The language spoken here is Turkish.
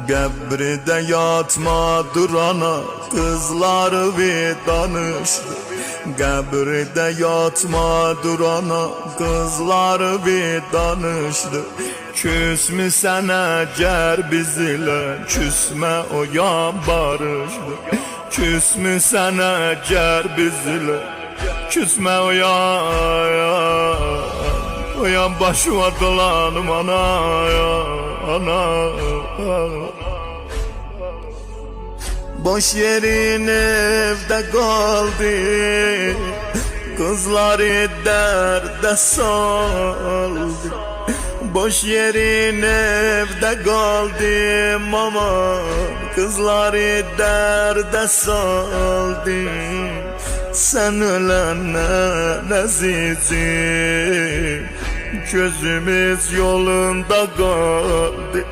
Qəbrdə yatma durana qızları bir danışdı. Qəbrdə yatma durana qızları bir danışdı. Küsmüsən əgər biz ilə küsmə o yan barışdı. Küsmüsən əgər biz ilə küsmə o yan başıma dolanım ana ana. Boş yerin evde kaldı, kızları derde saldı. Boş yerin evde kaldı mama, kızları derde saldı. Sen ölenler azizim, gözümüz yolunda kaldı.